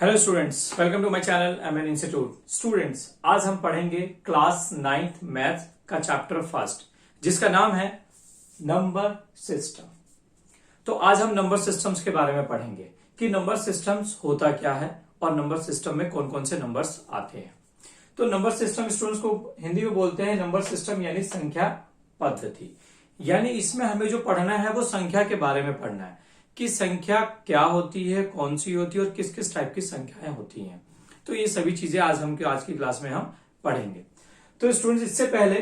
Hello students, welcome to my channel MN institute. Students, आज हम पढ़ेंगे क्लास 9th मैथ का चैप्टर फर्स्ट, जिसका नाम है नंबर सिस्टम। तो आज हम नंबर सिस्टम्स के बारे में पढ़ेंगे कि नंबर सिस्टम्स होता क्या है और नंबर सिस्टम में कौन कौन से नंबर्स आते हैं। तो नंबर सिस्टम स्टूडेंट्स को हिंदी में बोलते हैं नंबर सिस्टम यानी संख्या पद्धति। यानी इसमें हमें जो पढ़ना है वो संख्या के बारे में पढ़ना है कि संख्या क्या होती है, कौन सी होती है और किस किस टाइप की संख्याएं होती हैं। तो ये सभी चीजें आज की क्लास में हम पढ़ेंगे। तो स्टूडेंट्स, इससे पहले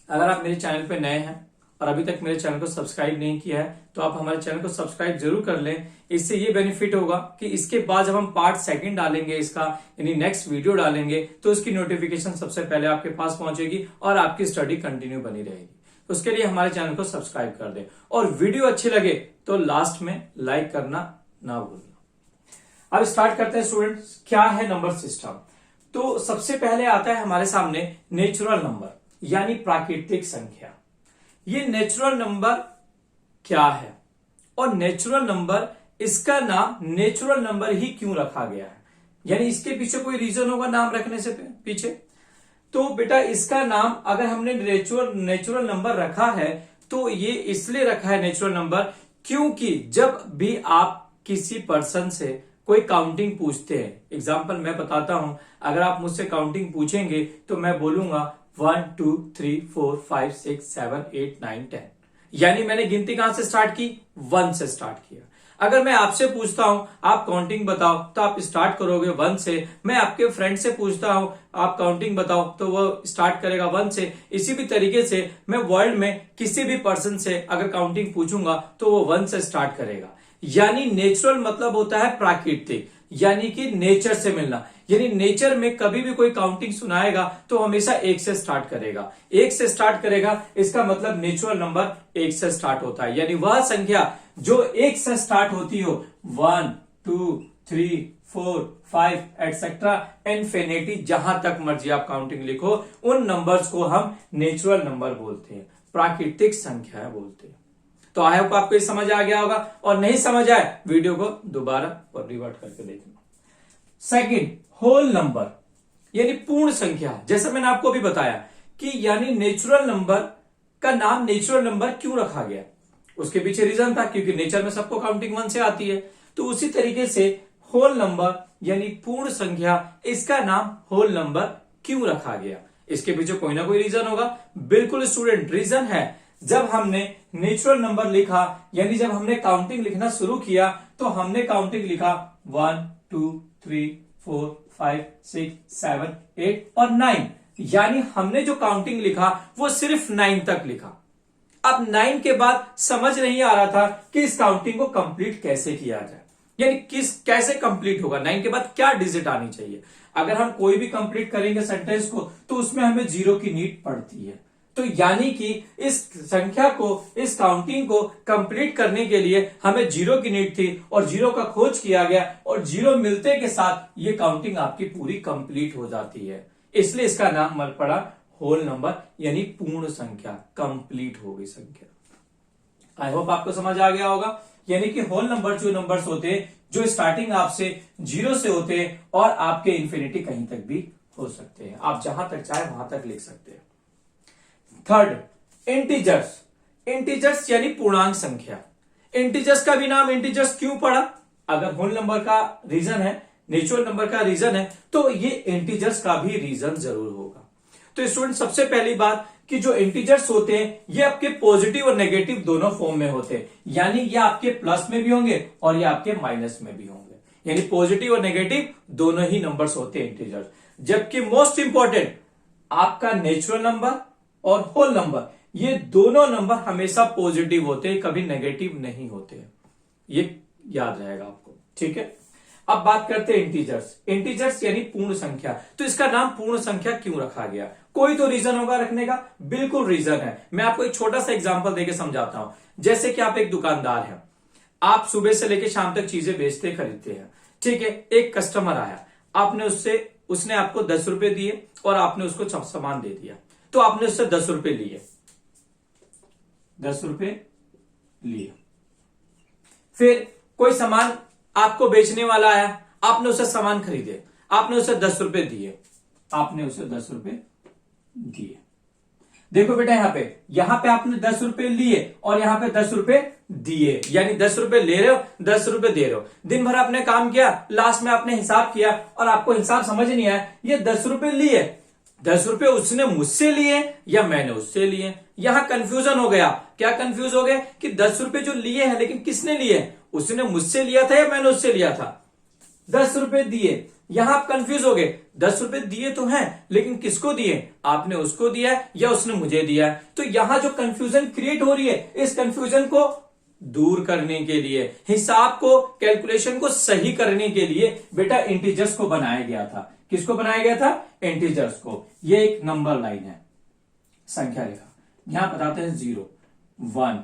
अगर आप मेरे चैनल पे नए हैं और अभी तक मेरे चैनल को सब्सक्राइब नहीं किया है तो आप हमारे चैनल को सब्सक्राइब जरूर कर लें। इससे ये बेनिफिट होगा कि इसके बाद जब हम पार्ट सेकंड डालेंगे इसका, यानी नेक्स्ट वीडियो डालेंगे, तो उसकी नोटिफिकेशन सबसे पहले आपके पास पहुंचेगी और आपकी स्टडी कंटिन्यू बनी रहेगी। उसके लिए हमारे चैनल को सब्सक्राइब कर दें और वीडियो अच्छी लगे तो लास्ट में लाइक करना ना भूलना। अब स्टार्ट करते हैं स्टूडेंट्स, क्या है नंबर सिस्टम। तो सबसे पहले आता है हमारे सामने नेचुरल नंबर यानी प्राकृतिक संख्या। ये नेचुरल नंबर क्या है और नेचुरल नंबर, इसका नाम नेचुरल नंबर ही क्यों रखा गया है, यानी इसके पीछे कोई रीजन होगा नाम रखने से पीछे। तो बेटा, इसका नाम अगर हमने नेचुरल नंबर रखा है तो ये इसलिए रखा है नेचुरल नंबर क्योंकि जब भी आप किसी पर्सन से कोई काउंटिंग पूछते हैं, एग्जांपल मैं बताता हूं, अगर आप मुझसे काउंटिंग पूछेंगे तो मैं बोलूंगा 1 2 3 4 5 6 7 8 9 10, यानी मैंने गिनती कहां से स्टार्ट की, 1 से स्टार्ट किया। अगर मैं आपसे पूछता हूं आप काउंटिंग बताओ तो आप स्टार्ट करोगे 1 से। मैं आपके फ्रेंड से पूछता हूं आप काउंटिंग बताओ तो वो स्टार्ट करेगा 1 से। इसी भी तरीके से मैं वर्ल्ड में किसी भी पर्सन से अगर काउंटिंग पूछूंगा तो वो 1 से स्टार्ट करेगा। यानी नेचुरल मतलब होता है प्राकृतिक, यानी कि नेचर से मिलना। यानी नेचर में कभी भी कोई काउंटिंग सुनाएगा तो हमेशा 1 से स्टार्ट करेगा, 1 से स्टार्ट करेगा, इसका मतलब नेचुरल नंबर 1 से स्टार्ट होता है। यानी वह संख्या जो 1 से स्टार्ट होती हो, 1 2 3 4 5 एटसेट्रा इन्फिनिटी, जहां तक मर्जी आप काउंटिंग लिखो, उन नंबर्स को हम नेचुरल नंबर बोलते हैं, प्राकृतिक संख्या बोलते हैं। तो आई होप आपको ये समझ आ गया होगा, और नहीं समझ आए वीडियो को दोबारा और रिवर्ट करके देखना। सेकंड, होल नंबर यानी पूर्ण संख्या। जैसे मैंने आपको भी बताया कि यानी नेचुरल नंबर का नाम नेचुरल नंबर क्यों रखा गया, उसके पीछे रीजन था क्योंकि नेचर में सबको काउंटिंग 1 से आती है। तो उसी तरीके से होल नंबर यानी पूर्ण संख्या, इसका नाम होल नंबर क्यों रखा गया, इसके पीछे कोई ना कोई रीजन होगा। बिल्कुल स्टूडेंट, रीजन है जब हमने नेचुरल नंबर लिखा, यानी जब हमने काउंटिंग लिखना शुरू किया तो हमने काउंटिंग लिखा 1 2 3 4 5 6 7 8 और 9, यानी हमने जो काउंटिंग लिखा वो सिर्फ 9 तक लिखा। अब 9 के बाद समझ नहीं आ रहा था कि इस काउंटिंग को कंप्लीट कैसे किया जाए, यानी कैसे कंप्लीट होगा, 9 के बाद क्या डिजिट आनी चाहिए। अगर हम कोई भी कंप्लीट करेंगे सेंटेंस को तो उसमें हमें 0 की नीड पड़ती है। तो यानी कि इस संख्या को, इस काउंटिंग को कंप्लीट करने के लिए हमें 0 की नीड थी और 0 का खोज किया गया और 0 मिलते के साथ ये काउंटिंग आपकी पूरी कंप्लीट हो जाती है। इसलिए इसका नाम मर पड़ा होल नंबर यानी पूर्ण संख्या, कंप्लीट हो गई संख्या। आई होप आपको समझ आ गया होगा। यानी कि होल नंबर जो नंबर्स होते हैं जो स्टार्टिंग आपसे 0 से होते हैं और आपके इंफिनिटी कहीं तक भी हो सकते हैं, आप जहां तक चाहे वहां तक लिख सकते हैं। Third, integers. इंटीजर्स यानी पूर्णांक संख्या। इंटीजर्स का भी नाम इंटीजर्स क्यों पड़ा, अगर होल नंबर का रीजन है, नेचुरल नंबर का रीजन है, तो ये इंटीजर्स का भी रीजन जरूर होगा। तो स्टूडेंट, सबसे पहली बात कि जो इंटीजर्स होते हैं ये आपके पॉजिटिव और नेगेटिव दोनों फॉर्म में होते हैं, यानी ये आपके प्लस में भी होंगे और ये आपके माइनस में भी होंगे, यानी पॉजिटिव और नेगेटिव दोनों ही नंबर्स होते हैं इंटीजर्स। जबकि मोस्ट इंपॉर्टेंट आपका नेचुरल नंबर और होल नंबर, ये दोनों नंबर हमेशा पॉजिटिव होते हैं, कभी नेगेटिव नहीं होते हैं, ये याद रहेगा आपको, ठीक है। अब बात करते हैं इंटीजर्स। इंटीजर्स यानी पूर्ण संख्या। तो इसका नाम पूर्ण संख्या क्यों रखा गया, कोई तो रीजन होगा रखने का, बिल्कुल रीजन है। मैं आपको एक छोटा सा एग्जांपल देके समझाता हूं। जैसे कि आप एक दुकानदार हैं, आप सुबह से लेकर शाम तक चीजें बेचते खरीदते हैं, ठीक है। एक कस्टमर आया, उसने आपको 10 रुपए दिए और आपने उसको सामान दे दिया, तो आपने उससे 10 रुपए लिए, 10 रुपए लिए। फिर कोई सामान आपको बेचने वाला आया, आपने उसे सामान खरीदे, आपने उसे 10 रुपए दिए, आपने उसे 10 रुपए दिए। देखो बेटा यहां पे आपने 10 रुपए लिए और यहां पे 10 रुपए दिए, यानी 10 रुपए ले रहे हो, 10 रुपए दे रहे हो। दिन भर आपने काम किया, लास्ट में आपने हिसाब किया और आपको हिसाब समझ नहीं आया, ये 10 रुपए लिए, 10 रुपए उसने मुझसे लिए या मैंने उससे लिए। यहां कंफ्यूजन हो गया। क्या कंफ्यूज हो गए कि 10 रुपए जो लिए हैं, लेकिन किसने लिए, उसने मुझसे लिया था या मैंने उससे लिया था। 10 रुपए दिए, यहां आप कंफ्यूज हो गए। 10 रुपए दिए तो हैं, लेकिन किसको दिए, आपने उसको दिया या उसने मुझे दिया। तो यहां जो कंफ्यूजन क्रिएट हो रही है, इस कंफ्यूजन को दूर करने के लिए, हिसाब को, कैलकुलेशन को सही करने के लिए बेटा इंटीजर्स को बनाया गया था। किसको बनाया गया था, इंटीजर्स को। ये एक नंबर लाइन है, संख्या रेखा। यहां बताते हैं 0, 1,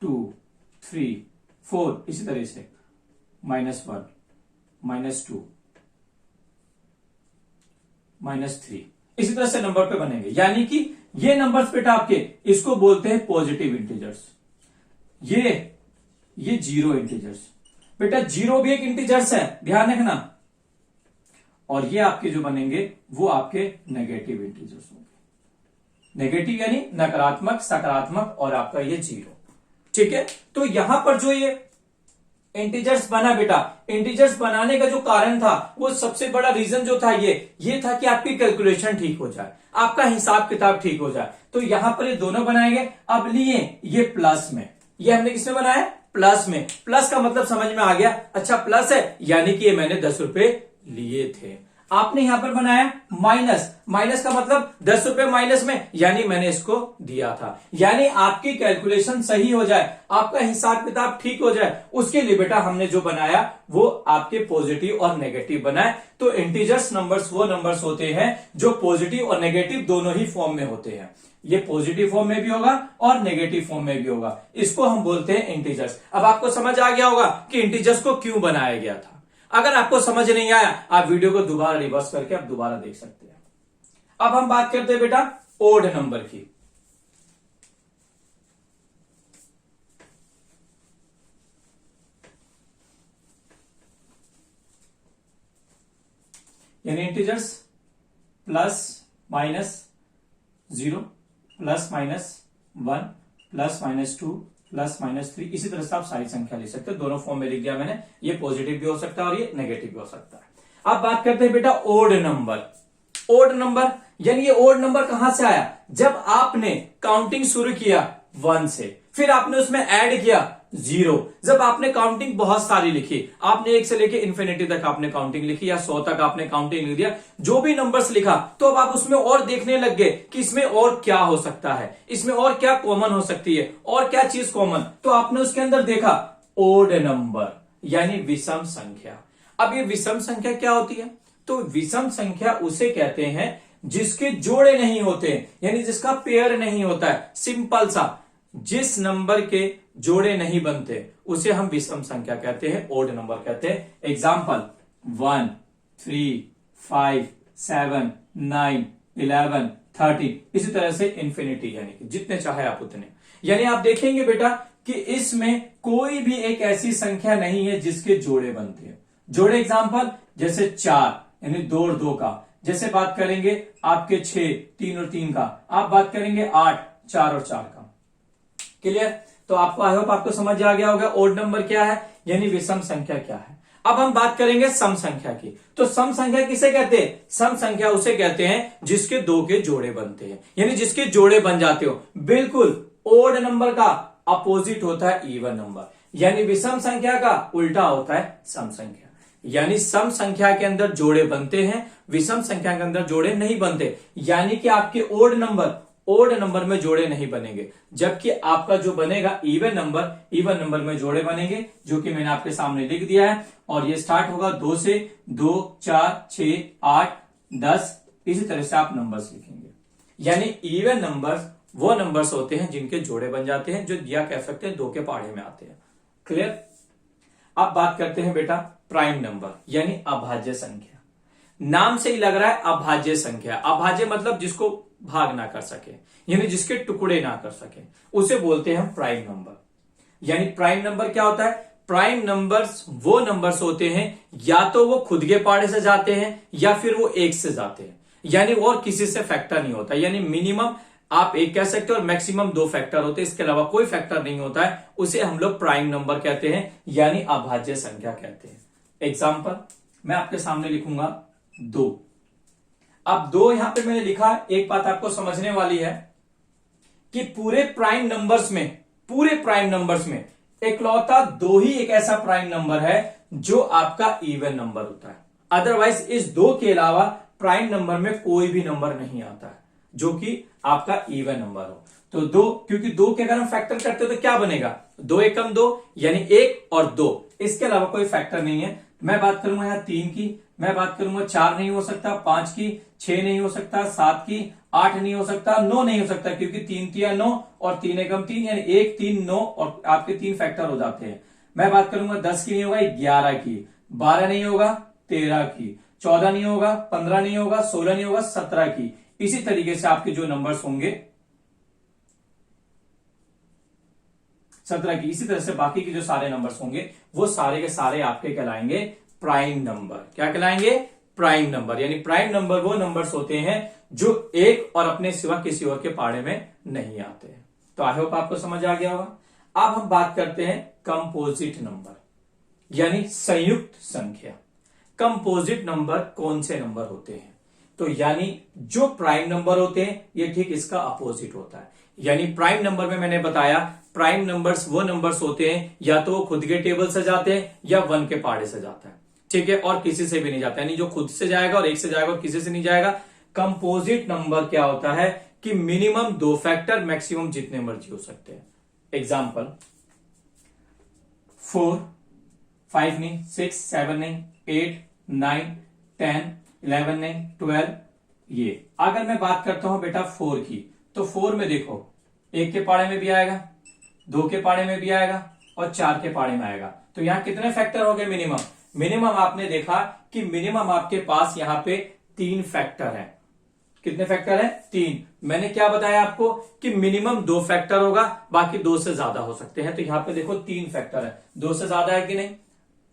2, 3, 4, इसी तरह से -1, -2, -3, इसी तरह से नंबर पे बनेंगे। यानी कि ये नंबर्स बेटा आपके, इसको बोलते हैं पॉजिटिव इंटीजर्स। ये 0 इंटीजर्स। बेटा 0 भी एक इंटीजर्स है, ध्यान रखना। और ये आपके जो बनेंगे वो आपके नेगेटिव इंटीजर्स होंगे। नेगेटिव यानी नकारात्मक, सकारात्मक और आपका ये 0। ठीक है, तो यहां पर जो ये इंटीजर्स बना बेटा, इंटीजर्स बनाने का जो कारण था, वो सबसे बड़ा रीजन जो था ये था कि आपकी कैलकुलेशन ठीक हो जाए, आपका हिसाब किताब ठीक हो जाए। तो यहां पर ये दोनों बनाएंगे। अब लिए ये प्लस में, ये हमने किसमें बनाया, प्लस में। प्लस का मतलब समझ में आ गया, अच्छा प्लस है यानी कि ये मैंने 10 रुपए लिए थे। आपने यहां पर बनाया माइनस, माइनस का मतलब 10 रुपए माइनस में, यानी मैंने इसको दिया था। यानी आपकी कैलकुलेशन सही हो जाए, आपका हिसाब किताब ठीक हो जाए, उसके लिए बेटा हमने जो बनाया वो आपके पॉजिटिव और नेगेटिव बनाए। तो इंटीजर्स नंबर्स वो नंबर्स होते हैं जो पॉजिटिव और नेगेटिव दोनों ही फॉर्म में होते हैं। ये पॉजिटिव फॉर्म में भी होगा और नेगेटिव फॉर्म में भी होगा। इसको हम बोलते हैं इंटीजर्स। अब आपको समझ आ गया होगा कि इंटीजर्स को क्यों बनाया गया था। अगर आपको समझ नहीं आया, आप वीडियो को दोबारा रिवर्स करके आप दोबारा देख सकते हैं। अब हम बात करते हैं बेटा ओड नंबर की। यानी integers plus minus 0, plus minus 1, plus minus 2, plus minus 3, इसी तरह से आप सारी संख्या लिख सकते हो। दोनों फॉर्म में लिख दिया मैंने। ये पॉजिटिव भी हो सकता है और ये नेगेटिव भी हो सकता है। अब बात करते हैं बेटा ओड नंबर। ओड नंबर यानी ये ओड नंबर कहां से आया, जब आपने काउंटिंग शुरू किया 1 से, फिर आपने उसमें ऐड किया 0। जब आपने काउंटिंग बहुत सारी लिखी, आपने 1 से लेके इन्फिनिटी तक आपने काउंटिंग लिखी या 100 तक आपने काउंटिंग लिख दिया, जो भी नंबर्स लिखा, तो अब आप उसमें और देखने लग गए कि इसमें और क्या हो सकता है, इसमें और क्या कॉमन हो सकती है, और क्या चीज कॉमन। तो आपने उसके अंदर देखा ओड नंबर यानी विषम संख्या। अब ये विषम संख्या क्या होती है, तो विषम संख्या उसे कहते हैं जिसके जोड़े नहीं होते, यानी जिसका पेयर नहीं होता है। सिंपल सा, जिस नंबर के जोड़े नहीं बनते उसे हम विषम संख्या कहते हैं, ओड नंबर कहते हैं। एग्जाम्पल 1, 3, 5, 7, 9, 11, 13, इसी तरह से इंफिनिटी, यानी कि जितने चाहे आप उतने। यानी आप देखेंगे बेटा कि इसमें कोई भी एक ऐसी संख्या नहीं है जिसके जोड़े बनते हैं। जोड़े एग्जाम्पल जैसे 4 यानी 2 और 2 का, जैसे बात करेंगे आपके 6, 3 और 3 का, आप बात करेंगे 8, 4 और 4 का। क्लियर? तो आपको आई होप आपको समझ आ गया होगा ओड नंबर क्या है, यानी विषम संख्या क्या है। अब हम बात करेंगे सम संख्या की। तो सम संख्या किसे कहते हैं, सम संख्या उसे कहते हैं जिसके 2 के जोड़े बनते हैं, यानी जिसके जोड़े बन जाते हो। बिल्कुल ओड नंबर का अपोजिट होता है इवन नंबर, यानी विषम संख्या का उल्टा होता है सम संख्या। यानी सम संख्या के अंदर जोड़े बनते हैं, विषम संख्या के अंदर जोड़े नहीं बनते। यानी कि आपके ओड नंबर में जोड़े नहीं बनेंगे, जबकि आपका जो बनेगा इवन नंबर में जोड़े बनेंगे, जो कि मैंने आपके सामने लिख दिया है। और ये स्टार्ट होगा 2 से, 2, 4, 6, 8, 10, इसी तरह से आप नंबर्स लिखेंगे। यानी इवन नंबर्स वो नंबर्स होते हैं जिनके जोड़े बन जाते हैं, जो या कह सकते हैं 2 के पहाड़े में आते हैं। क्लियर? अब बात करते हैं बेटा प्राइम नंबर यानी अभाज्य संख्या। नाम से ही लग रहा है अभाज्य संख्या। अभाज्य मतलब जिसको भाग ना कर सके, यानी जिसके टुकड़े ना कर सके, उसे बोलते हैं हम प्राइम नंबर। यानी प्राइम नंबर क्या होता है, प्राइम नंबर्स वो नंबर्स होते हैं या तो वो खुद के पाड़े से जाते हैं या फिर वो एक से जाते हैं, यानी और किसी से फैक्टर नहीं होता, यानी मिनिमम आप एक कह सकते हो और मैक्सिमम दो फैक्टर होते हैं, इसके अलावा कोई फैक्टर नहीं होता है, उसे हम लोग प्राइम नंबर कहते हैं यानी अभाज्य संख्या कहते हैं। एग्जाम्पल मैं आपके सामने लिखूंगा 2। अब 2 यहां पे मैंने लिखा, एक बात आपको समझने वाली है कि पूरे प्राइम नंबर्स में इकलौता 2 ही एक ऐसा प्राइम नंबर है जो आपका इवन नंबर होता है। अदरवाइज इस 2 के अलावा प्राइम नंबर में कोई भी नंबर नहीं आता है जो कि आपका इवन नंबर हो। तो 2, क्योंकि 2 के अगर हम फैक्टर करते हो तो क्या बनेगा, 2 एकम 2 यानी 1 और 2, इसके अलावा कोई फैक्टर नहीं है। मैं बात करूंगा यहां 3 की, मैं बात करूंगा 4 नहीं हो सकता, 5 की, 6 नहीं हो सकता, 7 की, 8 नहीं हो सकता, 9 नहीं हो सकता, क्योंकि 3 तिया 9 और 3 एकम 3 यानी 1 3 9 और आपके 3 फैक्टर हो जाते हैं। मैं बात करूंगा 10 की नहीं होगा, 11 की, 12 नहीं होगा, 13 की, 14 नहीं होगा, 15 नहीं होगा, 16 नहीं होगा, 17 की। इसी तरीके से आपके जो नंबर्स होंगे 17 की, इसी तरह से बाकी के जो सारे नंबर्स होंगे वो सारे के सारे आपके कहलाएंगे प्राइम नंबर। क्या कहलाएंगे, प्राइम नंबर। यानी प्राइम नंबर वो नंबर्स होते हैं जो एक और अपने सिवा किसी और के पाड़े में नहीं आते हैं। तो आई होप आपको समझ आ गया होगा। अब हम बात करते हैं कंपोजिट नंबर यानी संयुक्त संख्या। कंपोजिट नंबर कौन से नंबर होते हैं, तो यानी जो प्राइम नंबर होते हैं ये ठीक इसका अपोजिट होता है। यानी प्राइम नंबर में मैंने बताया प्राइम नंबर्स वो नंबर्स होते हैं या तो वो खुद के टेबल से जाते हैं या 1 के पाड़े से जाता है, ठीक है, और किसी से भी नहीं जाता, यानी जो खुद से जाएगा और एक से जाएगा और किसी से नहीं जाएगा। कंपोजिट नंबर क्या होता है कि मिनिमम 2 फैक्टर, मैक्सिमम जितने मर्जी हो सकते हैं। एग्जाम्पल 4, 5 नहीं, 6, 7 नहीं, 8, 9, 10, 11 नहीं, 12। ये अगर मैं बात करता हूं बेटा 4 की, तो 4 में देखो 1 के पाड़े में भी आएगा, 2 के पाड़े में भी आएगा और 4 के पाड़े में आएगा। तो यहां कितने फैक्टर हो गए मिनिमम, मिनिमम आपने देखा कि मिनिमम आपके पास यहां पे 3 फैक्टर है। कितने फैक्टर है, 3। मैंने क्या बताया आपको कि मिनिमम 2 फैक्टर होगा, बाकी 2 से ज्यादा हो सकते हैं। तो यहां पे देखो 3 फैक्टर है, 2 से ज्यादा है कि नहीं,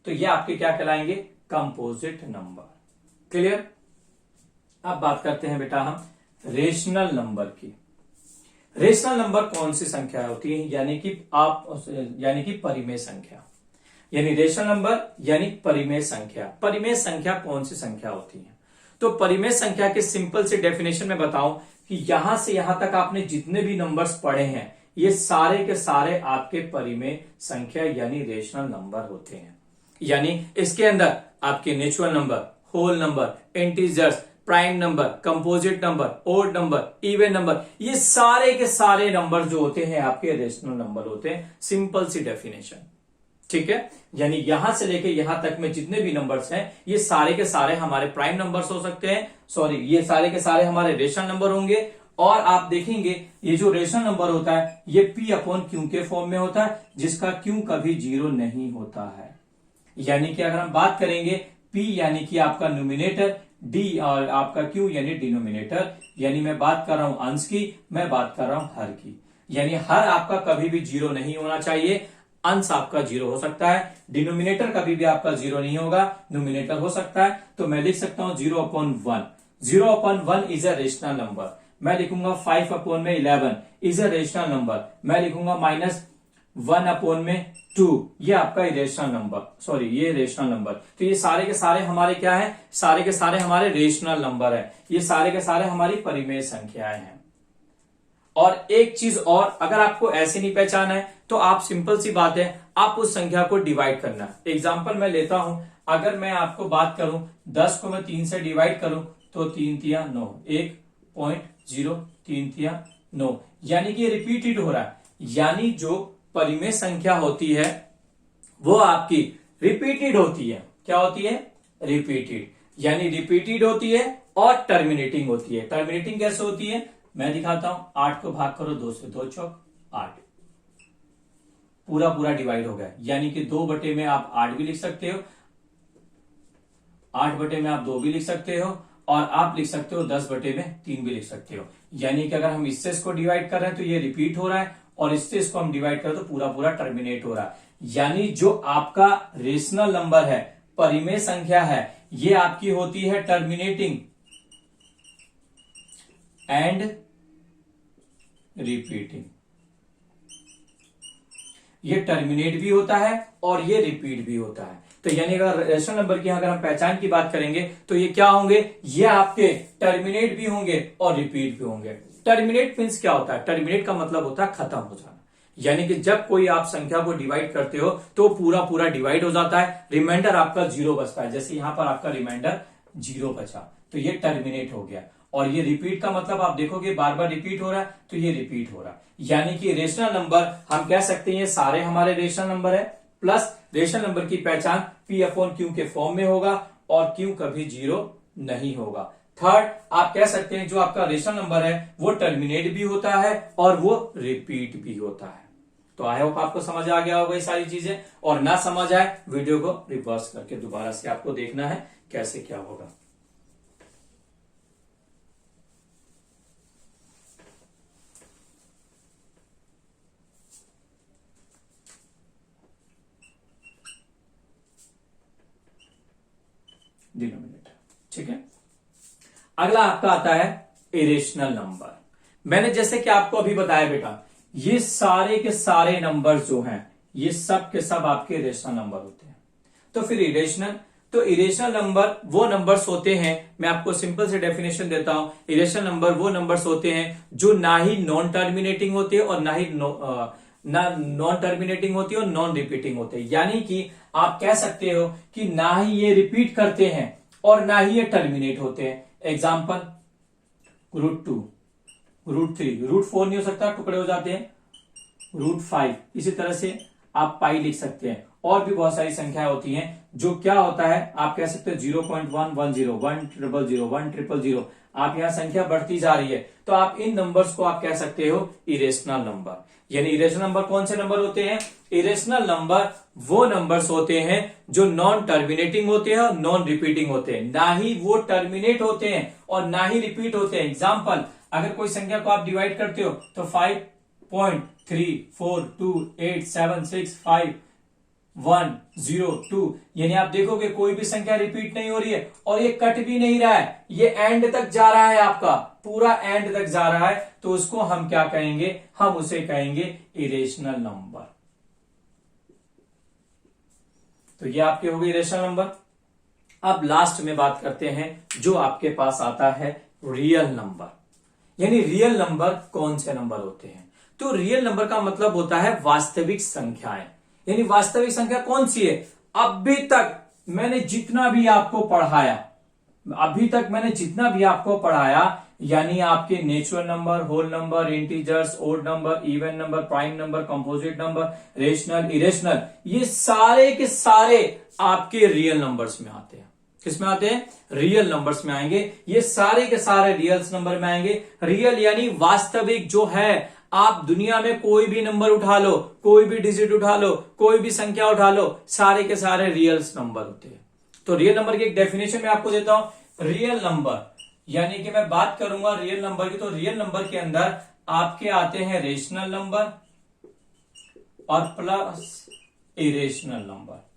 तो ये आपके क्या कहलाएंगे, कंपोजिट नंबर। क्लियर। अब बात करते हैं बेटा हम रेशनल नंबर की। रेशनल नंबर कौन सी संख्या होती है, यानी कि परिमेय संख्या। यानी रेशनल नंबर यानी परिमेय संख्या। परिमेय संख्या कौन सी संख्या होती है, तो परिमेय संख्या के सिंपल से डेफिनेशन में बताऊं कि यहां से यहां तक आपने जितने भी नंबर्स पढ़े हैं ये सारे के सारे आपके परिमेय संख्या यानी रेशनल नंबर होते हैं। यानी इसके अंदर आपके natural number, whole number, integers, prime number, composite number, odd number, even number, ये सारे के सारे नंबर जो होते हैं आपके रेशनल नंबर होते हैं। सिंपल सी डेफिनेशन, ठीक है। यानी यहां से लेके यहां तक में जितने भी नंबर्स हैं ये सारे के सारे हमारे प्राइम नंबर्स हो सकते हैं, सॉरी ये सारे के सारे हमारे रेशनल नंबर होंगे। और आप देखेंगे ये जो रेशनल नंबर होता है ये P/Q के फॉर्म में होता है, जिसका Q कभी 0 नहीं होता है। यानी कि अगर हम बात करेंगे P यानी कि आपका न्यूमिनेटर, D और आपका Q यानी डिनोमिनेटर। यानी मैं बात कर रहा हूं अंश की, मैं बात कर रहा हूं हर की। यानी हर आपका कभी भी 0 नहीं होना चाहिए, अंश आपका 0 हो सकता है, डिनोमिनेटर कभी भी आपका 0 नहीं होगा, न्यूमिनेटर हो सकता है। तो मैं लिख सकता हूं 0/1। 0/1 इज अ रेशनल नंबर। मैं लिखूंगा 5/11 इज अ रेशनल नंबर। मैं लिखूंगा -1/2, ये आपका इरेशनल नंबर, सॉरी ये रेशनल नंबर। तो ये सारे के सारे हमारे क्या है, सारे के सारे हमारे रेशनल नंबर है, ये सारे के सारे हमारी परिमेय संख्याएं हैं। और एक चीज और, अगर आपको ऐसे नहीं पहचाना है तो आप सिंपल सी बात है, आप उस संख्या को डिवाइड करना। एग्जाम्पल मैं लेता हूं, अगर मैं आपको बात करूं 10 को मैं 3 से डिवाइड करूं तो 3 तिया 9, 1.0 3 तिया 9, यानी कि रिपीटेड हो रहा है। यानी जो परिमेय संख्या होती है वो आपकी रिपीटेड होती है। क्या होती है, रिपीटेड, यानी रिपीटेड होती है और टर्मिनेटिंग होती है। टर्मिनेटिंग कैसे होती है, मैं दिखाता हूं। 8 को भाग करो 2 से, 2 चौक 8, पूरा पूरा डिवाइड हो गया। यानी कि 2 बटे में आप 8 भी लिख सकते हो, 8 बटे में आप 2 भी लिख सकते हो, और आप लिख सकते हो 10 बटे में 3 भी लिख सकते हो। यानी कि अगर हम इससे इसको डिवाइड कर रहे हैं तो ये रिपीट हो रहा है, और इससे इसको हम डिवाइड करें तो पूरा पूरा टर्मिनेट हो रहा है। यानी जो आपका रेशनल नंबर है, परिमेय संख्या है, ये आपकी होती है टर्मिनेटिंग एंड रिपीटिंग। ये टर्मिनेट भी होता है और ये रिपीट भी होता है। तो यानी अगर रेशनल नंबर की अगर हम पहचान की बात करेंगे तो ये क्या होंगे, ये आपके टर्मिनेट भी होंगे और रिपीट भी होंगे। टर्मिनेट मींस क्या होता है, टर्मिनेट का मतलब होता है खत्म हो जाना, यानी कि जब कोई आप संख्या को डिवाइड करते हो तो पूरा पूरा डिवाइड हो जाता है, रिमाइंडर आपका 0 बचता है। जैसे यहां पर आपका रिमाइंडर 0 बचा तो ये टर्मिनेट हो गया। और ये रिपीट का मतलब आप देखोगे बार बार रिपीट हो रहा है तो ये रिपीट हो रहा है। यानी कि रेशनल नंबर हम कह सकते हैं ये सारे हमारे रेशनल नंबर है, प्लस रेशनल नंबर की पहचान P/Q के फॉर्म में होगा और Q कभी 0 नहीं होगा। थर्ड, आप कह सकते हैं जो आपका रेशनल नंबर है वो टर्मिनेट भी होता है और वो रिपीट भी होता है। तो आई होप आपको समझ आ गया होगा ये सारी चीजें, और ना समझ आए वीडियो को रिवर्स करके दोबारा से आपको देखना है कैसे क्या होगा। डिनोमिनेटर, ठीक है। अगला आपका आता है इरेशनल नंबर। मैंने जैसे कि आपको अभी बताया बेटा, ये सारे के सारे नंबर जो हैं ये सब के सब आपके इरेशनल नंबर होते हैं। तो फिर इरेशनल, तो इरेशनल नंबर वो नंबर्स होते हैं, मैं आपको सिंपल से डेफिनेशन देता हूं। इरेशनल नंबर वो नंबर्स होते हैं जो ना ही नॉन टर्मिनेटिंग होते हैं और ना ही नॉन टर्मिनेटिंग होती है और नॉन रिपीटिंग होते हैं। यानी कि आप कह सकते हो कि ना ही ये रिपीट करते हैं और ना ही ये टर्मिनेट होते हैं। एग्जाम्पल √2, √3, √4 नहीं हो सकता, टुकड़े हो जाते हैं, √5। इसी तरह से आप पाई लिख सकते हैं। और भी बहुत सारी संख्याएं होती हैं जो क्या होता है, आप कह सकते हो 0.110, 100, 100, आप यहां संख्या बढ़ती जा रही है तो आप इन नंबर्स को आप कह सकते हो इरेशनल नंबर। यानी इरेशनल नंबर कौन से नंबर होते हैं, इरेशनल नंबर वो नंबर्स होते हैं जो नॉन टर्मिनेटिंग होते हैं और नॉन रिपीटिंग होते हैं, ना ही वो टर्मिनेट होते हैं और ना ही रिपीट होते हैं। एग्जाम्पल, अगर कोई संख्या को आप डिवाइड करते हो तो 5.3428765 102, यानी आप देखोगे कोई भी संख्या रिपीट नहीं हो रही है और ये कट भी नहीं रहा है, ये एंड तक जा रहा है, आपका पूरा एंड तक जा रहा है, तो उसको हम क्या कहेंगे, हम उसे कहेंगे इरेशनल नंबर। तो ये आपके हो गए इरेशनल नंबर। अब लास्ट में बात करते हैं जो आपके पास आता है रियल नंबर। यानी रियल नंबर कौन से नंबर होते हैं, तो रियल नंबर का मतलब होता है वास्तविक संख्याएं। यानी वास्तविक संख्या कौन सी है, अभी तक मैंने जितना भी आपको पढ़ाया, यानी आपके natural number, whole number, integers, odd number, even number, prime number, composite number, rational, irrational, ये सारे के सारे आपके रियल नंबर्स में आते हैं। किसमें आते हैं, रियल नंबर्स में आएंगे। ये सारे के सारे रियल नंबर में आएंगे। रियल यानी वास्तविक जो है, आप दुनिया में कोई भी नंबर उठा लो, कोई भी डिजिट उठा लो, कोई भी संख्या उठा लो, सारे के सारे रियल नंबर होते हैं। तो रियल नंबर की एक डेफिनेशन मैं आपको देता हूं। रियल नंबर यानी कि मैं बात करूंगा रियल नंबर की, तो रियल नंबर के अंदर आपके आते हैं रेशनल नंबर और प्लस इरेशनल नंबर।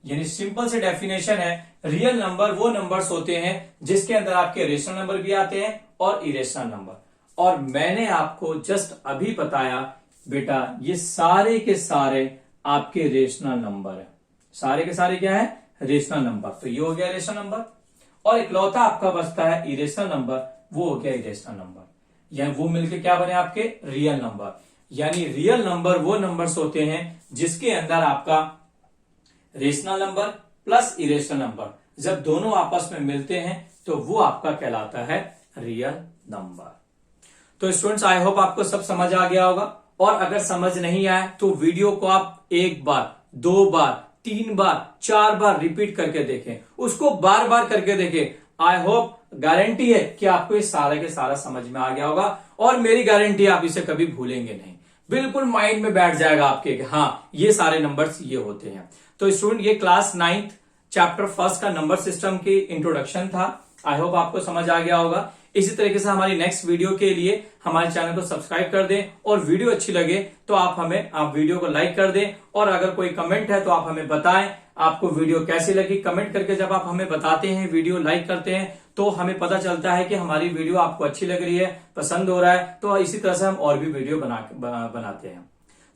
यानी सिंपल से डेफिनेशन है, रियल नंबर वो नंबर्स होते हैं जिसके अंदर आपके रेशनल नंबर भी आते हैं और इरेशनल नंबर। और मैंने आपको जस्ट अभी बताया बेटा, ये सारे के सारे आपके रेशनल नंबर है। सारे के सारे क्या है, रेशनल नंबर। तो ये हो गया रेशनल नंबर। और इकलौता आपका बचता है इरेशनल नंबर, वो हो गया इरेशनल नंबर। यानी वो मिलके क्या बने आपके रियल नंबर। यानी रियल नंबर वो नंबर्स होते हैं जिसके अंदर आपका rational number plus irrational number जब दोनों आपस में मिलते हैं तो वो आपका कहलाता है रियल नंबर। तो स्टूडेंट्स, आई होप आपको सब समझ आ गया होगा। और अगर समझ नहीं आया तो वीडियो को आप 1 बार, 2 बार, 3 बार, 4 बार रिपीट करके देखें, उसको बार बार करके देखें। आई होप, गारंटी है कि आपको ये सारा के सारा समझ में आ गया होगा और मेरी गारंटी आप इसे कभी भूलेंगे नहीं, बिल्कुल माइंड में बैठ जाएगा आपके कि हाँ ये सारे नंबर्स ये होते हैं। तो स्टूडेंट, ये क्लास 9th चैप्टर 1 का नंबर सिस्टम की इंट्रोडक्शन था। आई होप आपको समझ आ गया होगा। इसी तरीके से हमारी नेक्स्ट वीडियो के लिए हमारे चैनल को सब्सक्राइब कर दें, और वीडियो अच्छी लगे तो आप वीडियो को लाइक कर दें, और अगर कोई कमेंट है तो आप हमें बताएं आपको वीडियो कैसी लगी। कमेंट करके जब आप हमें बताते हैं, वीडियो लाइक करते हैं, तो हमें पता चलता है कि हमारी वीडियो आपको अच्छी लग रही है, पसंद हो रहा है। तो इसी तरह से हम और भी वीडियो बनाते हैं।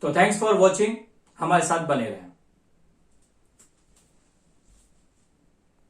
तो थैंक्स फॉर वॉचिंग, हमारे साथ बने रहें।